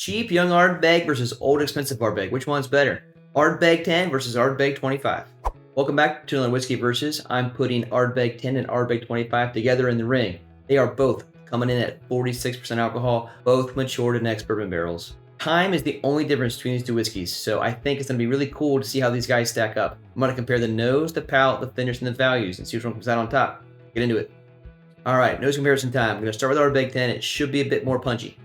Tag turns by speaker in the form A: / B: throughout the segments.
A: Cheap young Ardbeg versus old expensive Ardbeg. Which one's better? Ardbeg 10 versus Ardbeg 25. Welcome back to another Whiskey Versus. I'm putting Ardbeg 10 and Ardbeg 25 together in the ring. They are both coming in at 46% alcohol, both matured in ex-bourbon barrels. Time is the only difference between these two whiskeys, so I think it's going to be really cool to see how these guys stack up. I'm going to compare the nose, the palate, the finish, and the values and see which one comes out on top. Get into it. All right, nose comparison time. I'm going to start with Ardbeg 10. It should be a bit more punchy.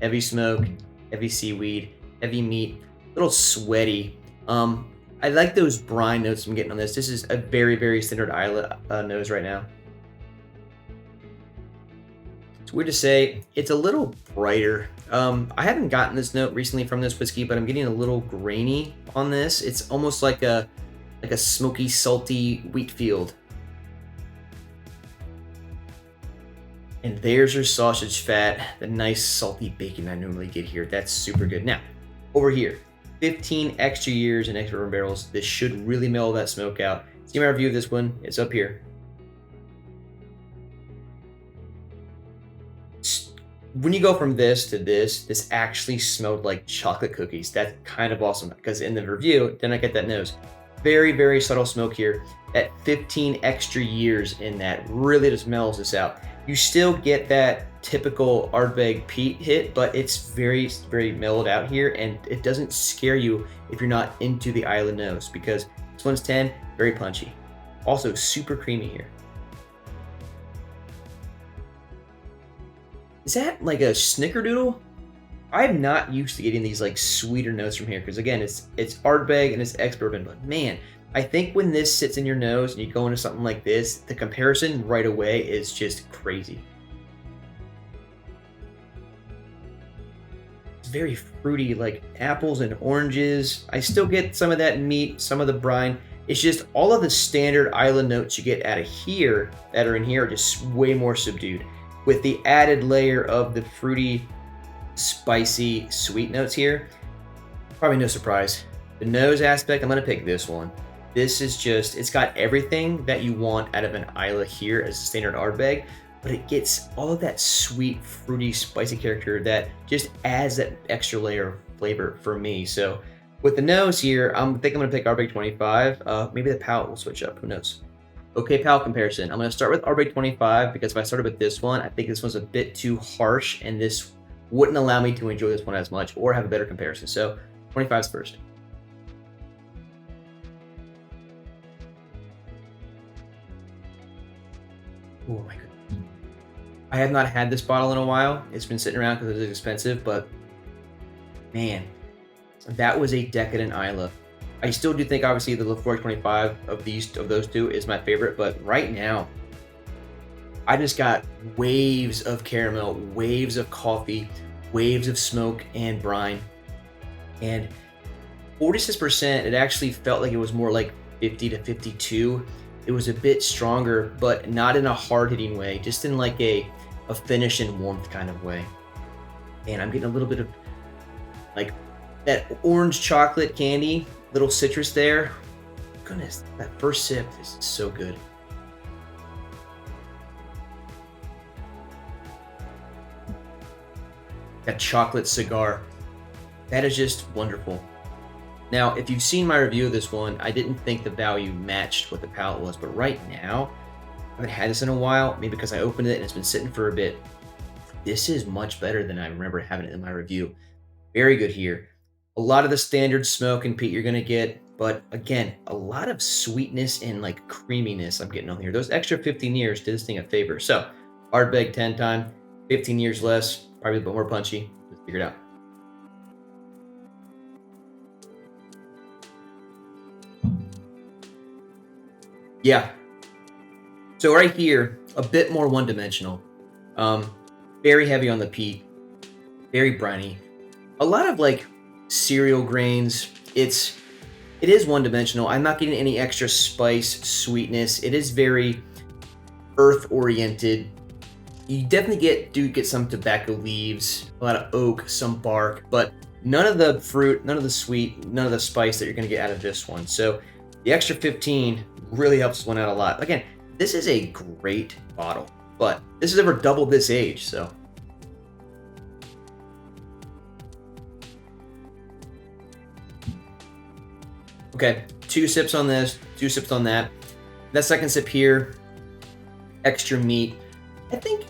A: Heavy smoke, heavy seaweed, heavy meat, a little sweaty. I like those brine notes I'm getting on this. This is a very, very standard Islay nose right now. It's weird to say, it's a little brighter. I haven't gotten this note recently from this whiskey, but I'm getting a little grainy on this. It's almost like a smoky, salty wheat field. And there's your sausage fat, the nice salty bacon I normally get here. That's super good. Now, over here, 15 extra years in ex-bourbon barrels. This should really mellow that smoke out. See my review of this one? It's up here. When you go from this to this actually smelled like chocolate cookies. That's kind of awesome because in the review, then I get that nose. Very, very subtle smoke here. At 15 extra years in that really just mellows this out. You still get that typical Ardbeg peat hit, but it's very, very mellowed out here, and it doesn't scare you if you're not into the Islay nose because this one's 10, very punchy. Also super creamy here. Is that like a snickerdoodle? I'm not used to getting these like sweeter notes from here because again, it's Ardbeg and it's ex-bourbon, but man, I think when this sits in your nose and you go into something like this, the comparison right away is just crazy. It's very fruity, like apples and oranges. I still get some of that meat, some of the brine. It's just all of the standard Islay notes you get out of here that are in here are just way more subdued. With the added layer of the fruity, spicy, sweet notes here, probably no surprise. The nose aspect, I'm gonna pick this one. This is just, it's got everything that you want out of an Islay here as a standard Ardbeg, but it gets all of that sweet, fruity, spicy character that just adds that extra layer of flavor for me. So with the nose here, I think I'm gonna pick Ardbeg 25. Maybe the palate will switch up, who knows? Okay, palate comparison. I'm gonna start with Ardbeg 25 because if I started with this one, I think this one's a bit too harsh and this wouldn't allow me to enjoy this one as much or have a better comparison. So 25's first. Oh my goodness. I have not had this bottle in a while. It's been sitting around because it's expensive, but man, that was a decadent Islay. I still do think obviously the Lefroy 25 of those two is my favorite, but right now, I just got waves of caramel, waves of coffee, waves of smoke and brine. And 46%, it actually felt like it was more like 50 to 52. It was a bit stronger, but not in a hard-hitting way, just in like a finish and warmth kind of way. And I'm getting a little bit of like that orange chocolate candy, little citrus there. Goodness, that first sip is so good. That chocolate cigar, that is just wonderful. Now, if you've seen my review of this one, I didn't think the value matched what the palate was, but right now, I haven't had this in a while, maybe because I opened it and it's been sitting for a bit. This is much better than I remember having it in my review. Very good here. A lot of the standard smoke and peat you're gonna get, but again, a lot of sweetness and like creaminess I'm getting on here. Those extra 15 years did this thing a favor. So, Ardbeg 10 time, 15 years less, probably a bit more punchy. Let's figure it out. Yeah. So right here, a bit more one-dimensional. Very heavy on the peat, very briny. A lot of like cereal grains. It is one-dimensional. I'm not getting any extra spice, sweetness. It is very earth-oriented. You definitely do get some tobacco leaves, a lot of oak, some bark, but none of the fruit, none of the sweet, none of the spice that you're gonna get out of this one. So the extra 15 really helps this one out a lot. Again, this is a great bottle. but this is over double this age, so. Okay, 2 sips on this, 2 sips on that. That second sip here, extra meat. I think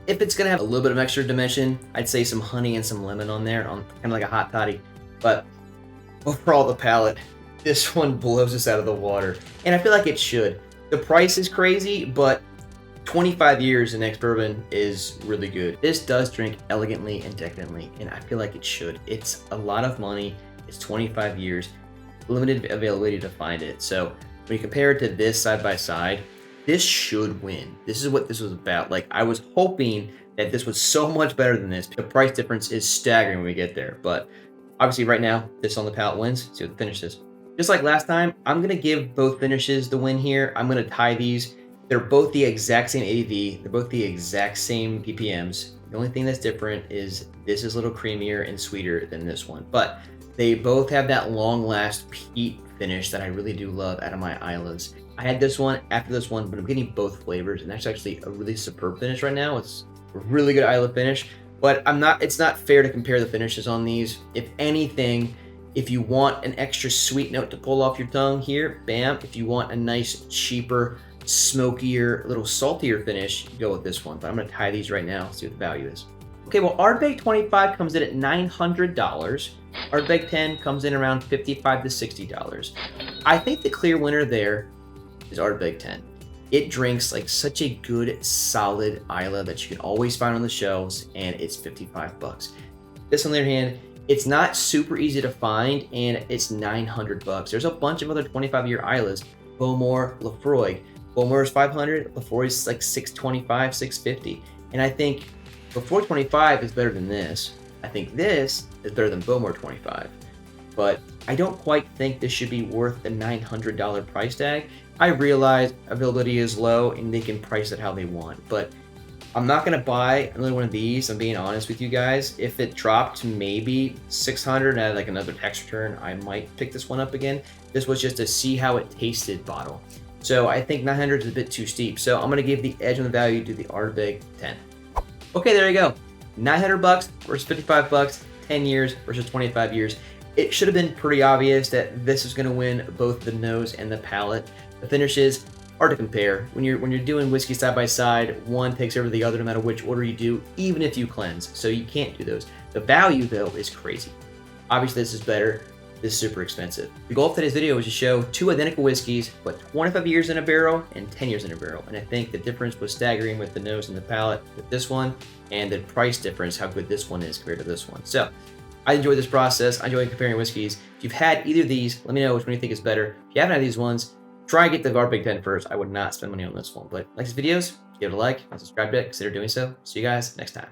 A: if it's gonna have a little bit of extra dimension, I'd say some honey and some lemon on there, on kind of like a hot toddy. But overall, the palate, this one blows us out of the water, and I feel like it should. The price is crazy, but 25 years in ex-bourbon is really good. This does drink elegantly and decadently, and I feel like it should. It's a lot of money. It's 25 years, limited availability to find it. So when you compare it to this side by side, this should win. This is what this was about. Like, I was hoping that this was so much better than this. The price difference is staggering when we get there, but obviously right now, this on the palate wins. See what the finish is. Just like last time, I'm gonna give both finishes the win here. I'm gonna tie these. They're both the exact same ABV. They're both the exact same ppms. The only thing that's different is this is a little creamier and sweeter than this one, but they both have that long last peat finish that I really do love out of my Islas. I had this one after this one, but I'm getting both flavors, and that's actually a really superb finish right now. It's a really good Islay finish, but it's not fair to compare the finishes on these. If anything, if you want an extra sweet note to pull off your tongue here, bam. If you want a nice, cheaper, smokier, little saltier finish, you go with this one. But I'm gonna tie these right now, see what the value is. Okay, well, Ardbeg 25 comes in at $900. Ardbeg 10 comes in around $55 to $60. I think the clear winner there is Ardbeg 10. It drinks like such a good, solid Islay that you can always find on the shelves, and it's 55 bucks. This, on the other hand, it's not super easy to find, and it's 900 bucks. There's a bunch of other 25-year Islays. Beaumont, Lafroig. Beaumont is 500, Lafroig is like 625, 650. And I think Lafroig 25 is better than this. I think this is better than Beaumont 25. But I don't quite think this should be worth the $900 price tag. I realize availability is low and they can price it how they want, but I'm not gonna buy another one of these. I'm being honest with you guys. If it dropped to maybe 600 and I had like another tax return, I might pick this one up again. This was just a see how it tasted bottle. So I think 900 is a bit too steep. So I'm gonna give the edge on the value to the Ardbeg 10. Okay, there you go. 900 bucks versus 55 bucks, 10 years versus 25 years. It should have been pretty obvious that this is gonna win both the nose and the palate. The finishes, hard to compare. When you're doing whiskey side by side, one takes over the other no matter which order you do, even if you cleanse. So you can't do those. The value though is crazy. Obviously this is better. This is super expensive. The goal of today's video was to show 2 identical whiskeys, but 25 years in a barrel and 10 years in a barrel. And I think the difference was staggering with the nose and the palate with this one, and the price difference, how good this one is compared to this one. So I enjoyed this process. I enjoyed comparing whiskeys. If you've had either of these, let me know which one you think is better. If you haven't had these ones, try and get the Ardbeg 10 first. I would not spend money on this one. But like these videos, give it a like, and subscribe to it, consider doing so. See you guys next time.